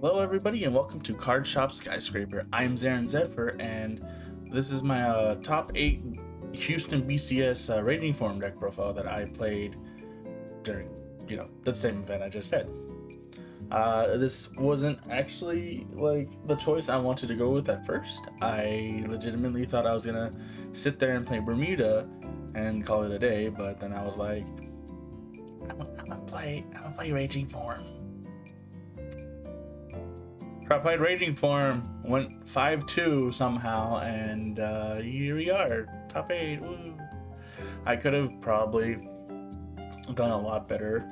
Hello, everybody, and welcome to Card Shop Skyscraper. I'm Zarin Zephyr, and this is my top 8 Houston BCS Raging Form deck profile that I played during, the same event I just said. This wasn't actually like the choice I wanted to go with at first. I legitimately thought I was gonna sit there and play Bermuda and call it a day, but then I was like, I'm gonna play Raging Form. I played Raging Form, went 5-2 somehow, and here we are, top 8. Woo. I could have probably done a lot better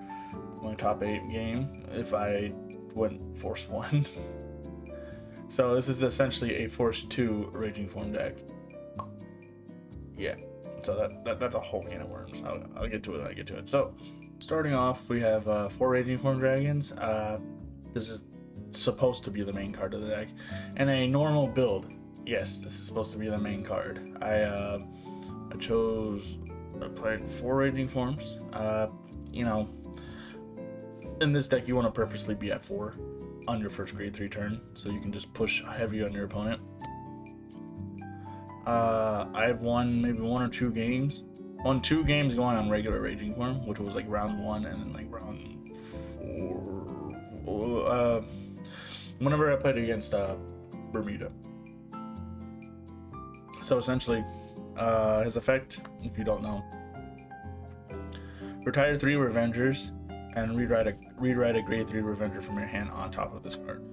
my top 8 game if I went Force 1. So this is essentially a Force 2 Raging Form deck. Yeah, so that's a whole can of worms. I'll get to it when I get to it. So starting off, we have 4 Raging Form Dragons. This is supposed to be the main card of the deck, and a normal build. Yes, this is supposed to be the main card. I played 4 Raging Forms. In this deck you want to purposely be at 4 on your first grade 3 turn, so you can just push heavy on your opponent. I've won maybe 1 or 2 games. Won 2 games going on regular Raging Form, which was like round 1 and then like round 4. Whenever I played against Bermuda. So essentially, his effect, if you don't know, retire 3 Revengers and rewrite a grade 3 Revenger from your hand on top of this card.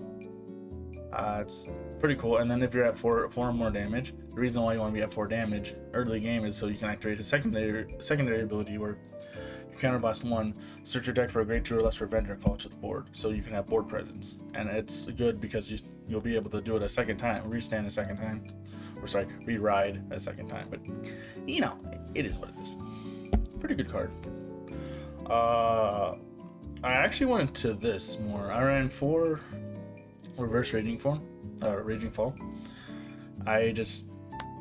It's pretty cool. And then if you're at 4 or more damage, the reason why you want to be at 4 damage early game is so you can activate a secondary ability where you counterblast 1, search your deck for a grade 2 or less Revenger and call it to the board, so you can have board presence. And it's good because you'll be able to do it a second time, restand a second time, re-ride a second time. But it is what it is. Pretty good card. I actually went into this more. I ran 4 reverse Raging Fall.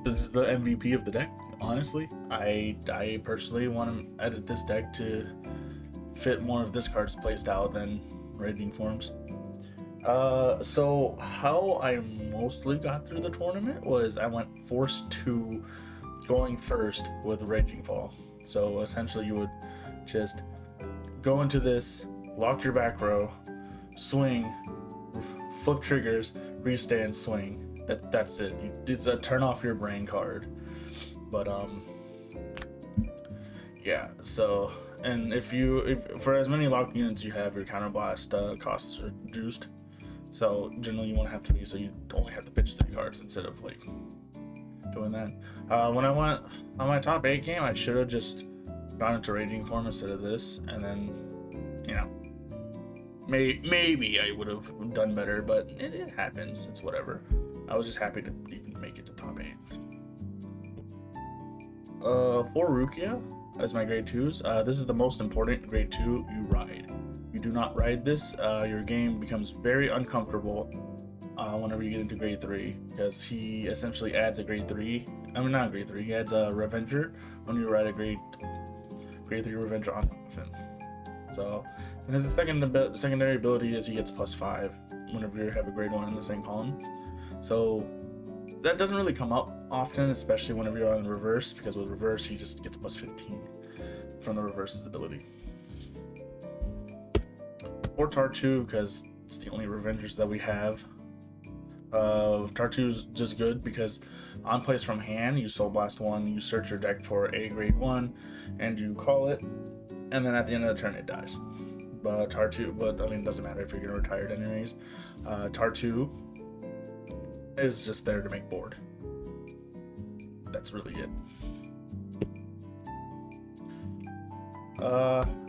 This is the MVP of the deck. Honestly, I personally want to edit this deck to fit more of this card's playstyle than Raging Forms. So how I mostly got through the tournament was I went Force 2 going first with Raging Fall. So essentially you would just go into this, lock your back row, swing, flip triggers, restand, swing. That's it. It's a turn off your brain card. But yeah. So, and if for as many locked units you have, your counterblast cost is reduced. So generally you won't have to be. So you only have to pitch 3 cards instead of like doing that. When I went on my top 8 game, I should have just gone into Raging Form instead of this, and then maybe I would have done better. But it happens. It's whatever. I was just happy to even make it to top 8. For Rookia as my grade 2s, this is the most important grade 2 you ride. You do not ride this, your game becomes very uncomfortable whenever you get into grade 3, because he essentially adds a grade 3. I mean, not grade 3, he adds a Revenger when you ride a grade 3 Revenger on top of him. So, and his secondary ability is he gets +5 whenever you have a grade 1 in the same column. So that doesn't really come up often, especially whenever you're on reverse, because with reverse he just gets +15 from the reverse's ability. Or Tartu, because it's the only Revengers that we have. Tartu's just good because on plays from hand, you Soul Blast 1, you search your deck for a grade 1, and you call it, and then at the end of the turn it dies. But Tartu, it doesn't matter if you're gonna retire it anyways. Tartu is just there to make board. That's really it.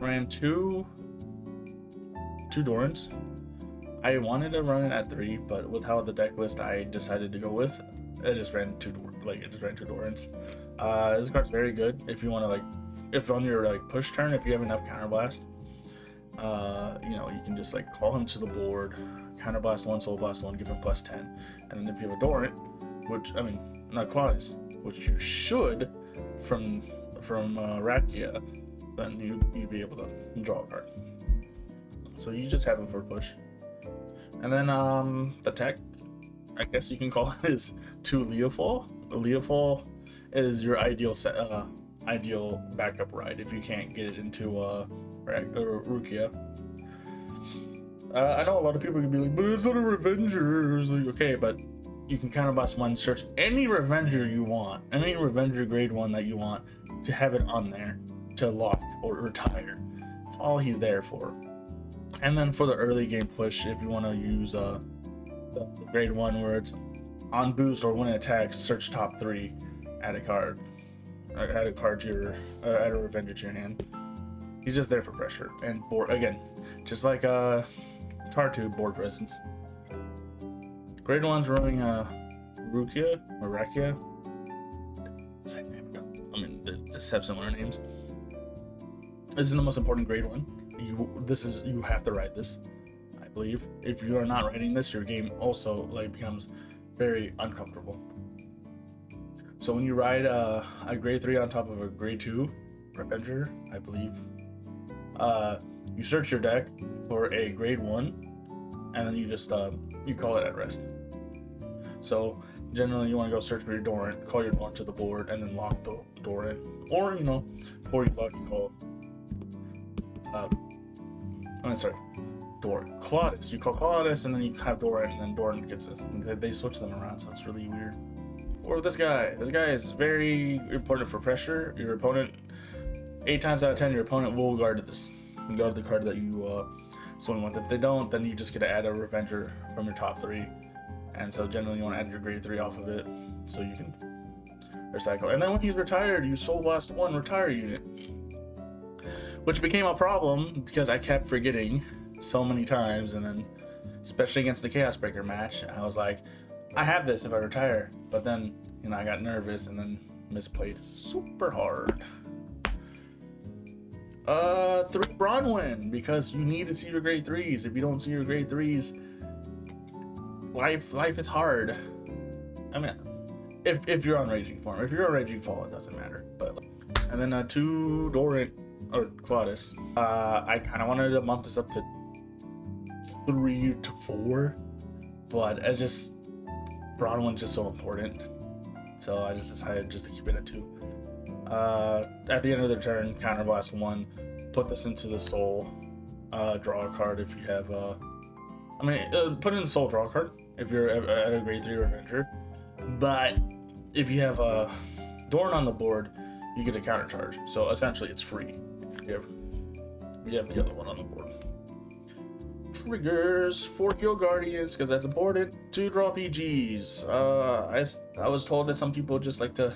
Ran two Dorans. I wanted to run it at 3, but with how the deck list I decided to go with, I just ran 2 Dorans. This card's very good if you want to if on your push turn, if you have enough counterblast, you can just call him to the board, counterblast 1, soul blast 1, give him +10, and then if you have a Dorit, not Claudius, which you should from Rookia, then you'd be able to draw a card. So you just have him for push. And then the tech, I guess you can call it, is 2 Leofol. The Leofol is your ideal backup ride if you can't get it into Rukia. I know a lot of people can be like, but it's not a Revenger. It's like, okay, but you can kind of boss one, search any Revenger you want, any Revenger grade 1 that you want, to have it on there to lock or retire. That's all he's there for. And then for the early game push, if you want to use the grade 1 where it's on boost or when it attacks, search top 3, add a card. Add a card to your, add a Revenger to your hand. He's just there for pressure and board, again, just like Tartu, board presence. Grade 1's running Rookia or Rukia. Same name. I mean, they just have similar names. This is the most important grade 1. You have to ride this, I believe. If you are not riding this, your game also like becomes very uncomfortable. So when you ride a grade 3 on top of a grade 2 Revenger, I believe, you search your deck for a grade 1, and then you just you call it at rest. So generally you want to go search for your Dorit, call your Dorit to the board, and then lock the Dorit. Or, you know, before you lock, you call Dorit. Claudus. You call Claudus, and then you have Dorit, and then Dorit gets it. They switch them around, so it's really weird. Or this guy. This guy is very important for pressure. Your opponent, 8 times out of 10, your opponent will guard this. You guard the card that you swing with. If they don't, then you just get to add a Revenger from your top 3. And so generally you want to add your grade 3 off of it, so you can recycle. And then when he's retired, you Soul Blast 1 retire unit, which became a problem because I kept forgetting so many times. And then, especially against the Chaos Breaker match, I was like, I have this if I retire. But then, you know, I got nervous and then misplayed super hard. 3 Broadway, because you need to see your grade 3s. If you don't see your grade 3s, life is hard. I mean, if you're on Raging Form. If you're on Raging Fall, it doesn't matter. But and then 2 Dorit or Claudus. I kind of wanted to bump this up to 3 to 4, but Broadway's just so important, so I just decided just to keep it at 2. At the end of the turn, counterblast 1, put this into the soul, draw a card if you have put in the soul, draw a card if you're at a grade 3 Revenger. But if you have a Dorn on the board, you get a counter charge, so essentially it's free. You have the other one on the board. Triggers, 4 Heal Guardians, because that's important. 2 draw PGs. I was told that some people just like to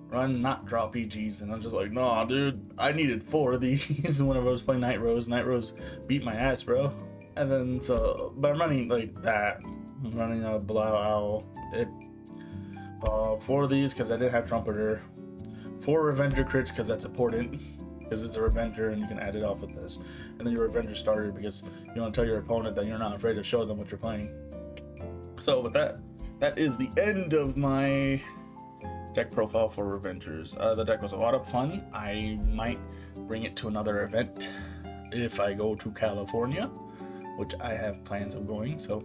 run not draw PGs, and I'm just like, nah, dude, I needed 4 of these whenever I was playing Night Rose. Night Rose beat my ass, bro. And then but I'm running like that. I'm running a Blau Owl. 4 of these because I did have Trumpeter. 4 Revenger crits because that's important, because it's a Revenger and you can add it off with this. And then your Revenger starter because you want to tell your opponent that you're not afraid to show them what you're playing. So with that is the end of my deck profile for Revengers. The deck was a lot of fun. I might bring it to another event if I go to California, which I have plans of going, so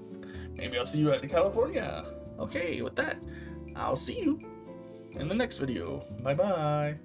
maybe I'll see you at California. Okay, with that, I'll see you in the next video. Bye bye.